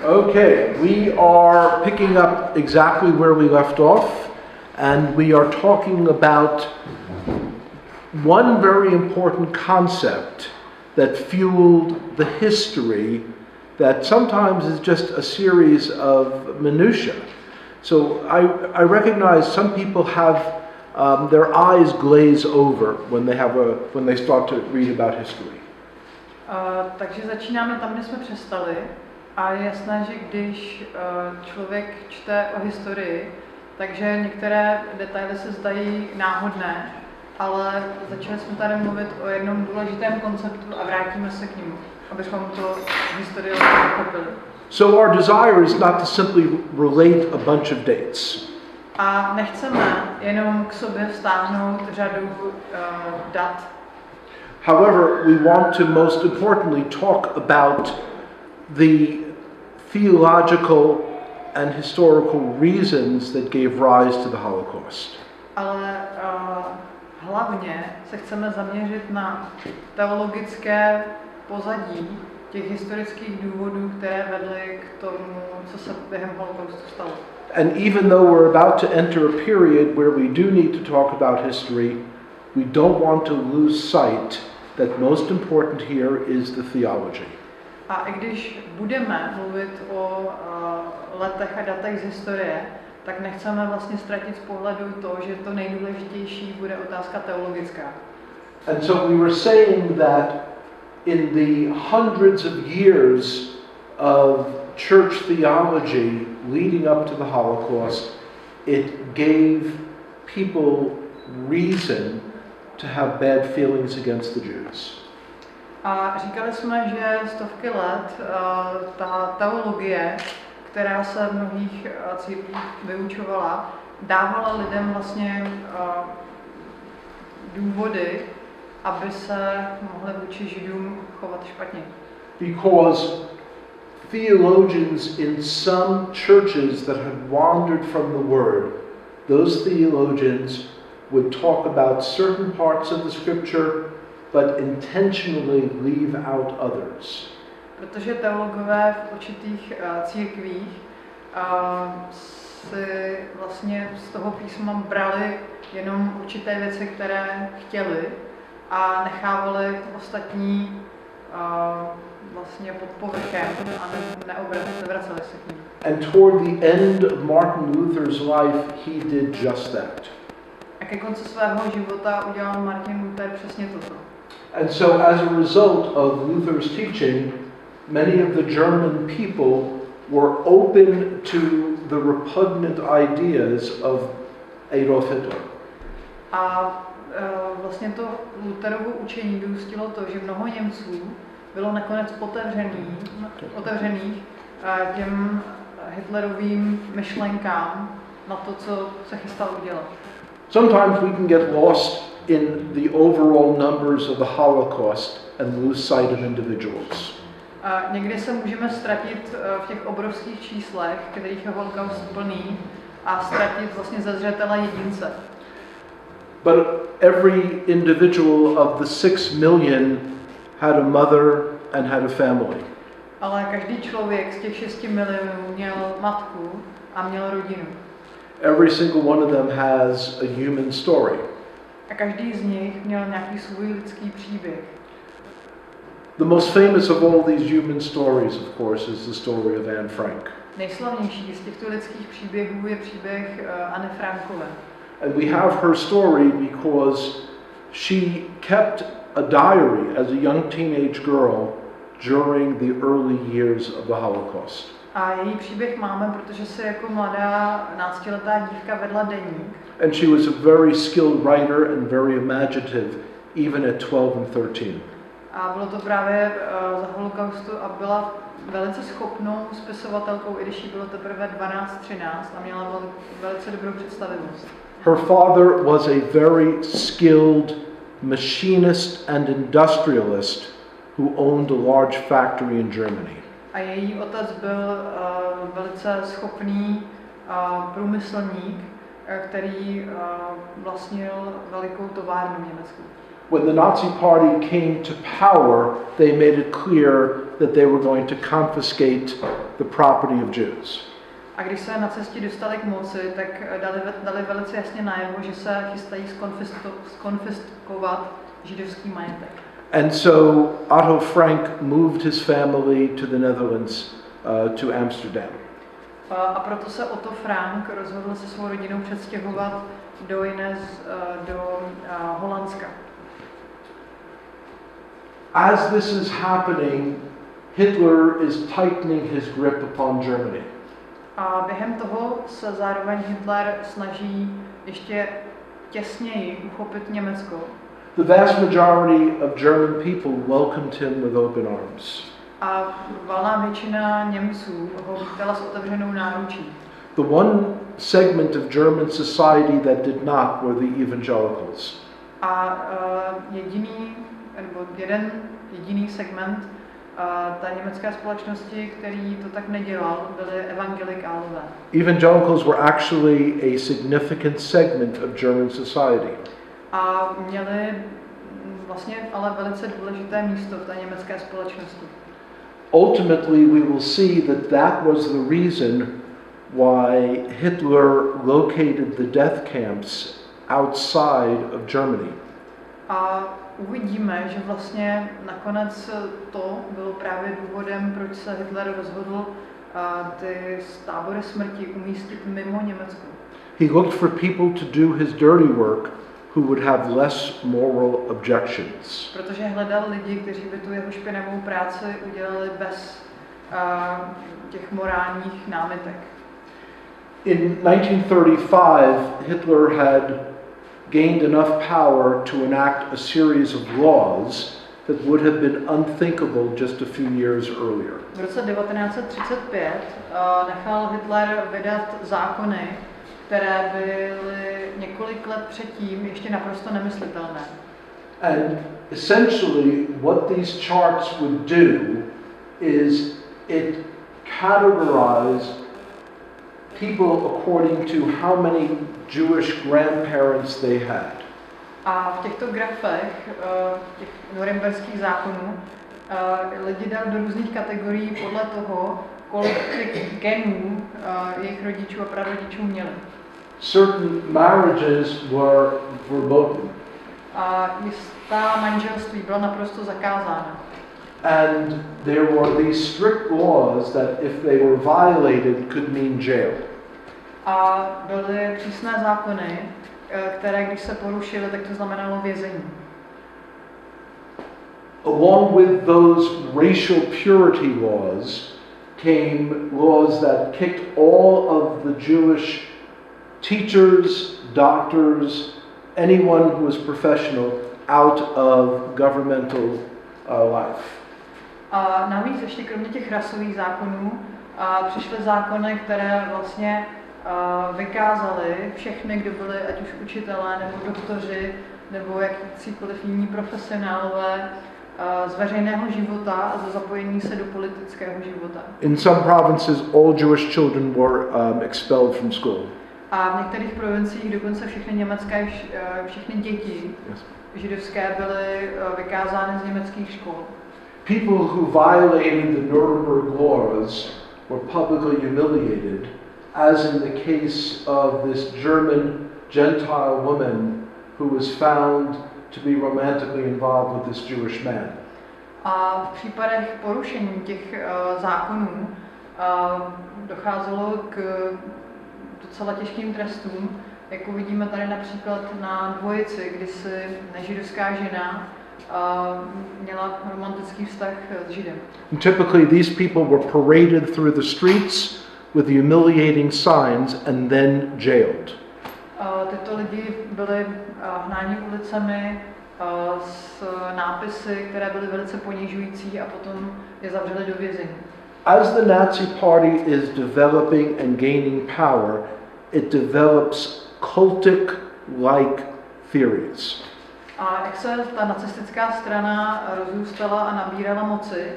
Okay, we are picking up exactly where we left off, and we are talking about one very important concept that fueled the history that sometimes is just a series of minutiae. So I recognize some people have their eyes glaze over when they start to read about history. Takže začínáme tam, kde jsme přestali. A je jasné, že když člověk čte o historii, takže některé detaily se zdají náhodné, ale začali jsme tady mluvit o jednom důležitém konceptu a vrátíme se k němu, abychom to historii pochopili. So our desire is not to simply relate a bunch of dates. A nechceme jenom k sobě vztáhnout řadu dat. However, we want to most importantly talk about the theological and historical reasons that gave rise to the Holocaust. Ale hlavně se chceme zaměřit na teologické pozadí těch historických důvodů, které vedly k tomu, co se během holokaustu stalo. And even though we're about to enter a period where we do need to talk about history, we don't want to lose sight that most important here is the theology. A i když budeme mluvit o letech a datech z historie, tak nechceme vlastně ztratit z pohledu to, že to nejdůležitější bude otázka teologická. And so we were saying that in the hundreds of years of church theology leading up to the Holocaust, it gave people reason to have bad feelings against the Jews. A říkali jsme, že stovky let ta teologie, která se v mnohých církvích vyučovala, dávala lidem vlastně důvody, aby se mohli vůči Židům chovat špatně. Because theologians in some churches that had wandered from the Word, those theologians would talk about certain parts of the Scripture, but intentionally leave out others. Protože teologové v určitých církvích si vlastně z toho písma brali jenom určité věci, které chtěli, a nechávali ostatní vlastně pod povrchem a nevraceli se k ním. And toward the end of Martin Luther's life, he did just that. A ke konci svého života udělal Martin Luther přesně toto. And so as a result of Luther's teaching, many of the German people were open to the repugnant ideas of Adolf Hitler. A vlastně to Lutherovo učení vyústilo to, že mnoho Němců bylo nakonec otevřených těm Hitlerovým myšlenkám na to, co se chystal udělat. Sometimes we can get lost in the overall numbers of the Holocaust and lose sight of individuals. A někdy se můžeme ztratit v těch obrovských číslech, kterých je holokaust plný, a ztratit vlastně ze zřetele jedince. But every individual of the 6 million had a mother and had a family. Ale každý člověk z těch 6 milionů měl matku a měl rodinu. Every single one of them has a human story. A každý z nich měl nějaký svůj lidský příběh. The most famous of all these human stories, of course, is the story of Anne Frank. Nejslavnější z těchto lidských příběhů je příběh Anny Frankové. And we have her story because she kept a diary as a young teenage girl during the early years of the Holocaust. A její příběh máme, protože se jako mladá 12letá dívka vedla deník. And she was a very skilled writer and very imaginative, even at 12 and 13. A bylo to právě za holokaustu a byla velice schopnou spisovatelkou, i když jí bylo teprve 12-13 a měla velice dobrou představivost. Her father was a very skilled machinist and industrialist who owned a large factory in Germany. A její otec byl velice schopný průmyslník, který vlastnil velikou továrnu v Německu. when the Nazi party came to power, they made it clear that they were going to confiscate the property of Jews. A když se nacisti dostali k moci, tak dali velice jasně najevo, že se chystají skonfiskovat židovský majetek. And so Otto Frank moved his family to the Netherlands, to Amsterdam. A proto se Otto Frank rozhodl se svou rodinou přestěhovat do Holandska. As this is happening, Hitler is tightening his grip upon Germany. A během toho se zároveň Hitler snaží ještě těsněji uchopit Německo. The vast majority of German people welcomed him with open arms. A valná většina Němců ho vítala s otevřenou náručí. The one segment of German society that did not were the evangelicals. A jeden jediný segment té německé společnosti, který to tak nedělal, byli evangelikálové. Evangelicals were actually a significant segment of German society. A měli vlastně ale velice důležité místo v té německé společnosti. Ultimately, we will see that that was the reason why Hitler located the death camps outside of Germany. A uvidíme, že vlastně nakonec to bylo právě důvodem, proč se Hitler rozhodl ty tábory smrti umístit mimo Německo. He looked for people to do his dirty work who would have less moral objections. Protože hledal lidi, kteří by tu jeho špinavou práci udělali bez těch morálních námitek. In 1935, Hitler had gained enough power to enact a series of laws that would have been unthinkable just a few years earlier. V roce 1935 nechal Hitler vydat zákony, které byly několik let předtím ještě naprosto nemyslitelné. And essentially what these charts would do is it categorized people according to how many Jewish grandparents they had. A v těchto grafech těch norimberských zákonů lidi dal do různých kategorií podle toho, kolik těch genů jejich rodičů a prarodičů měli. Certain marriages were verboten. A jistá manželství byla naprosto zakázána. And there were these strict laws that if they were violated could mean jail. A byly přísné zákony, které když se porušily, tak to znamenalo vězení. Along with those racial purity laws came laws that kicked all of the Jewish teachers, doctors, anyone who was professional out of governmental life. A navíc ještě kromě těch rasových zákonů přišly zákony, které vlastně vykázaly všechny, kdo byli ať už učitelé, nebo doktoři, nebo jakýkoliv jiní profesionálové z veřejného života a ze zapojení se do politického života. In some provinces, all Jewish children were expelled from school. A v některých provinciích dokonce všechny děti židovské byly vykázány z německých škol. People who violated the Nuremberg laws were publicly humiliated, as in the case of this German Gentile woman who was found to be romantically involved with this Jewish man. A v případech porušení těch zákonů docházelo k docela těžkým trestům, jako vidíme tady například na dvojici, kdy si nežidovská žena měla romantický vztah s Židem. And typically these people were paraded through the streets with humiliating signs and then jailed. Tyto lidi byli hnáni ulicemi s nápisy, které byly velice ponižující a potom je zavřeli do vězení. As the Nazi Party is developing and gaining power, it develops cultic-like theories. A jak se ta nacistická strana rozrůstala a nabírala moci,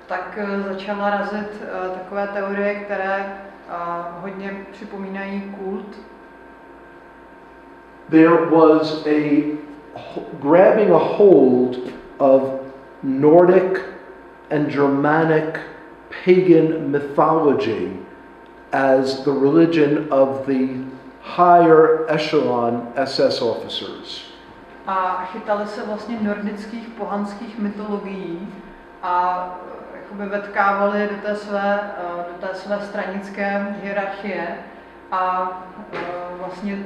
tak začala razit takové teorie, které hodně připomínají kult. There was a grabbing a hold of Nordic and Germanic pagan mythology as the religion of the higher echelon SS officers. A chytali se vlastně nordických pohanských mytologií a jakoby vetkávali do té své stranické hierarchie a vlastně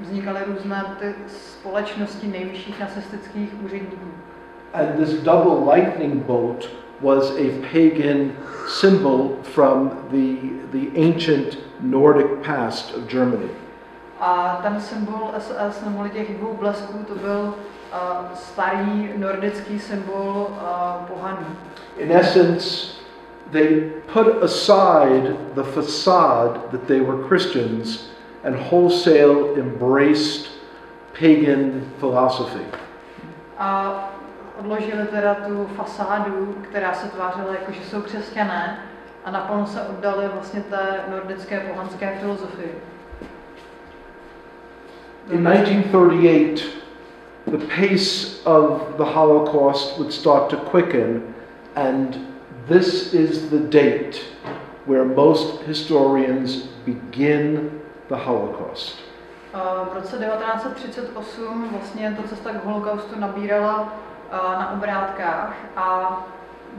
vznikaly různé ty společnosti nejvyšších nacistických úředníků. And this double lightning bolt was a pagan symbol from the ancient Nordic past of Germany. A ten symbol SS neboli těch dvou blesků, to byl starý nordický symbol pohanů. In essence, they put aside the facade that they were Christians and wholesale embraced pagan philosophy. A odložili teda tu fasádu, která se tvářila jako, že jsou křesťané, a naplno se oddali vlastně té nordické pohanské filozofii. In 1938, the pace of the Holocaust would start to quicken, and this is the date where most historians begin the Holocaust. V roce 1938 vlastně ta cesta k holokaustu nabírala na obrátkách a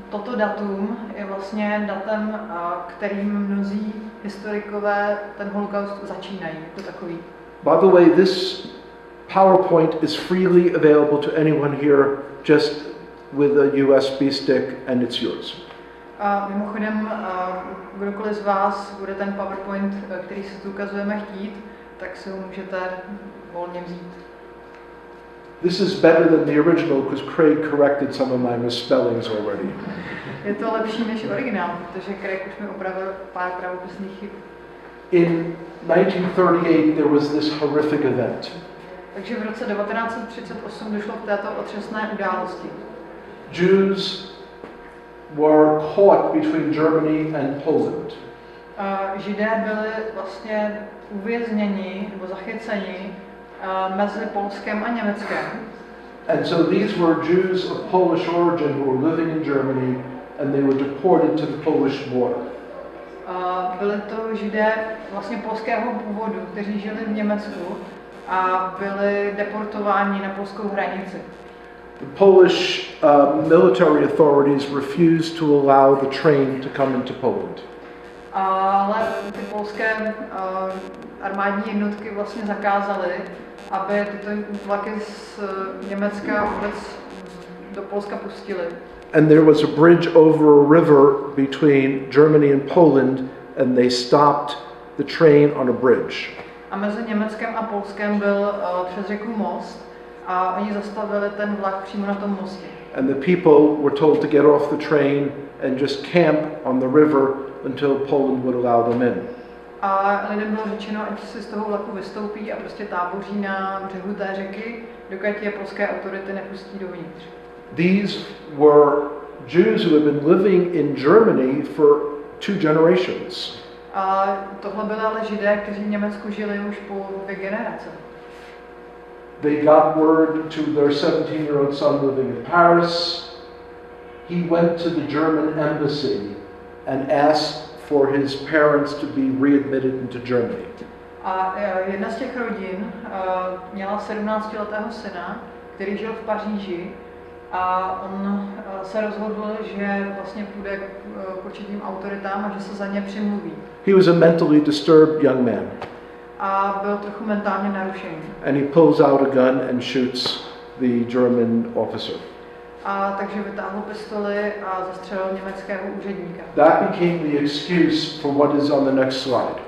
toto datum je vlastně datem, kterým mnozí historikové ten holokaust začínají jako takový. By the way, this PowerPoint is freely available to anyone here just with a USB stick, and it's yours. Mimochodem, kdokoliv z vás bude ten PowerPoint, který si tu ukazujeme, chtít, tak si ho můžete volně vzít. This is better than the original because Craig corrected some of my misspellings already. Je to lepší než originál, protože Craig už mi opravil pár pravopisných chyb. In 1938, there was this horrific event. Takže v roce 1938 došlo k této otřesné události. Jews were caught between Germany and Poland. Židé byli vlastně uvězněni nebo zachyceni mezi Polskem a Německem. And so these were Jews of Polish origin who were living in Germany, and they were deported to the Polish border. Byli to Židé vlastně polského původu, kteří žili v Německu a byli deportováni na polskou hranici. The Polish military authorities refused to allow the train to come into Poland. Ale ty polské armádní jednotky vlastně zakázaly, aby tyto vlaky z Německa vůbec do Polska pustily. And there was a bridge over a river between Germany and Poland, and they stopped the train on a bridge. A mezi Německem a Polskem byl přes řeku most a oni zastavili ten vlak přímo na tom mostě. And the people were told to get off the train and just camp on the river until Poland would allow them in. A lidem bylo řečeno, ať si z toho vlaku vystoupí a prostě táboří na břehu té řeky, dokud je polské autority nepustí dovnitř. These were Jews who had been living in Germany for 2 generations. A tohle byly ale Židé, kteří v Německu žili už po 2 generace. They got word to their 17-year-old son living in Paris. He went to the German embassy and asked for his parents to be readmitted into Germany. A jedna z těch rodin měla 17letého syna, který žil v Paříži, a on se rozhodl, že vlastně půjde k určitým autoritám a že se za ně přimluví. He was a mentally disturbed young man. A byl trochu mentálně narušený. And he pulls out a gun and shoots the German officer. A takže vytáhl pistoli a zastřelil německého úředníka. That became the excuse for what is on the next slide.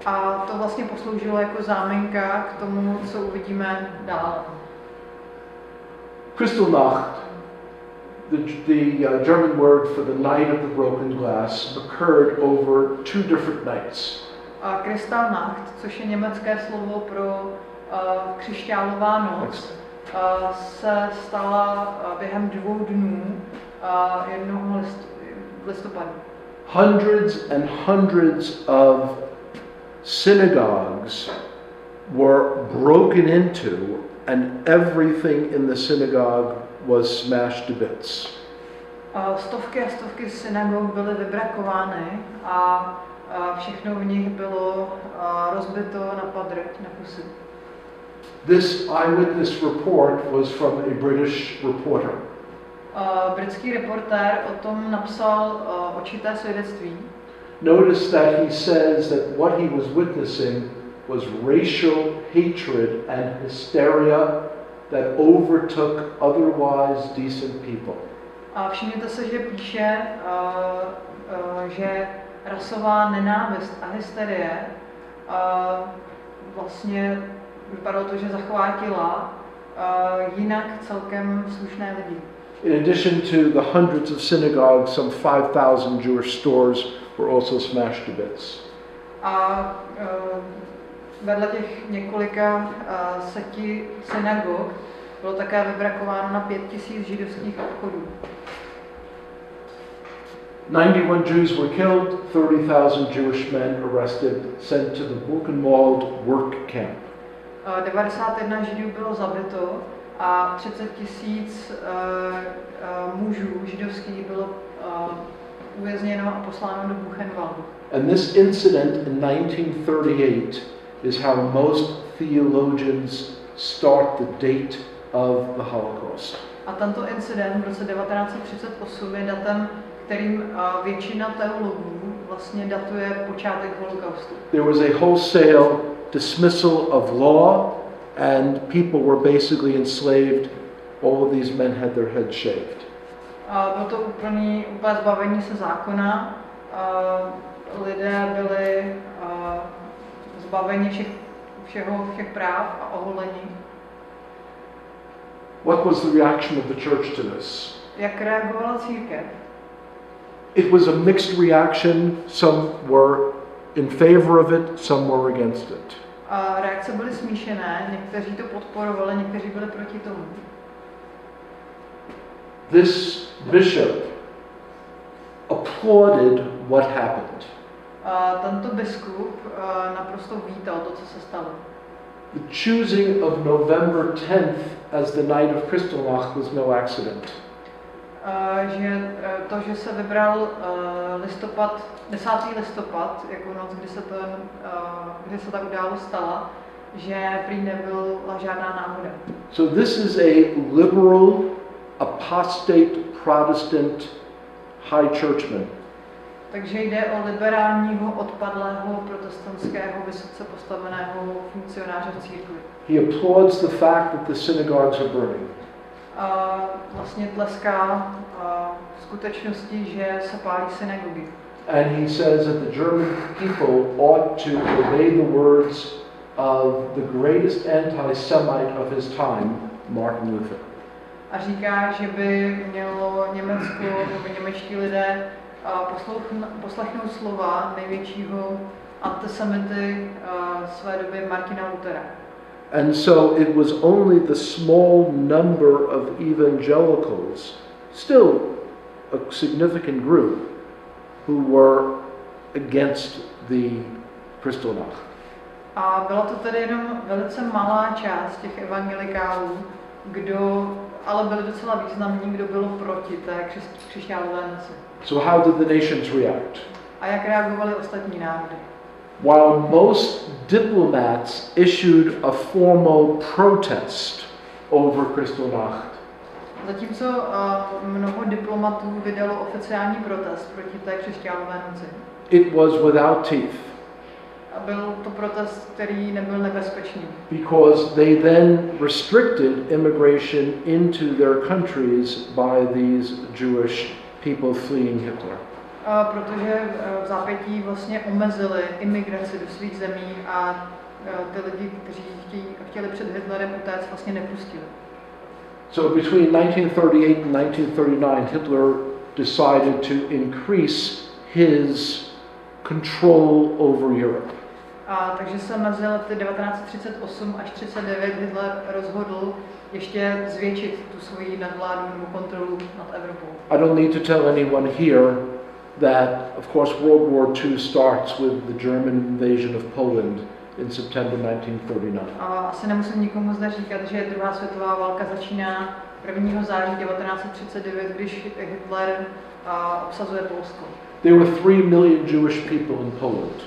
A to vlastně posloužilo jako záminka k tomu, co uvidíme dál. Kristallnacht, the German word for the night of the broken glass, occurred over 2 different nights. A Kristallnacht, což je německé slovo pro křišťálová noc, se stala během 2 dnů jednoho listopadu. Hundreds and hundreds of synagogues were broken into and everything in the synagogue was smashed to bits. Stovky a stovky synagog byly vybrakovány a všechno v nich bylo rozbito na padrť, na kusy. This eyewitness report was from a British reporter. Britský reportér o tom napsal očité svědectví. Notice that he says that what he was witnessing was racial hatred and hysteria that overtook otherwise decent people. A všimněte se, že píše, že rasová nenávist a hysterie vlastně vypadalo to, že zachvátila jinak celkem slušné lidi. In addition to the hundreds of synagogues, some 5,000 Jewish stores were also smashed to bits. A vedle těch několika seti synagog bylo také vybrakováno na 5,000 židovských obchodů. 91 Jews were killed, 30,000 Jewish men arrested, sent to the Buchenwald work camp. 91 Židů bylo zabito a 30 000 mužů židovských bylo uvězněno a posláno do Buchenwaldu. And this incident in 1938 is how most theologians start the date of the Holocaust. A tento incident v roce 1938 je datem, kterým většina teologů vlastně datuje počátek holokaustu. There was a wholesale dismissal of law and people were basically enslaved. All of these men had their heads shaved. Bylo to úplně zbavení se zákona. Lidé byli zbaveni všech práv a oholení. What was the reaction of the church to this? Jak reagovala církev? It was a mixed reaction. Some were in favor of it, some were against it. Reakce byly smíšené, někteří to podporovali, někteří byli proti tomu. This bishop applauded what happened. Tento biskup naprosto vítal to, co se stalo. The choosing of November 10th as the night of Kristallnacht was no accident. Že se vybral 10. listopad jako noc, kdy se ta událost stala, že prý nebyla žádná náhoda. So this is a liberal, apostate Protestant high churchman. Takže jde o liberálního, odpadlého, protestantského, vysoce postaveného funkcionáře v církvi. He applauds the fact that the synagogues are burning. Vlastně tleská skutečnosti, že se pálí synagogy. And he says that the German people ought to obey the words of the greatest anti-Semite of his time, Martin Luther. A říká, že by mělo Německo nebo němečtí lidé poslechnout slova největšího antisemity své doby Martina Luthera. And so it was only the small number of evangelicals, still a significant group, who were against the Kristallnacht. A byla to tedy jenom velice malá část těch evangelikálů, ale byli docela významní, kdo byl proti té křišťálové noci. So how did the nations react? A jak reagovali ostatní národy? While most diplomats issued a formal protest over Kristallnacht, zatímco mnoho diplomatů vydalo oficiální protest proti té křišťálové noci, it was without teeth. A byl to protest, který nebyl nebezpečný. Because they then restricted immigration into their countries by these Jewish people fleeing Hitler. Protože v zápětí vlastně omezili imigraci do svých zemí a ty lidi, kteří chtěli před Hitlerem utéct, vlastně nepustili. So between 1938 and 1939, Hitler decided to increase his control over Europe. Takže se mezi lety 1938 až 1939 Hitler rozhodl ještě zvětšit tu svoji nadvládu nebo kontrolu nad Evropou. I don't need to tell anyone here that, of course, World War II starts with the German invasion of Poland in September 1939. A asi nemusím nikomu zde říkat, že druhá světová válka začíná 1. září 1939, když Hitler obsazuje Polsko. There were 3 million Jewish people in Poland.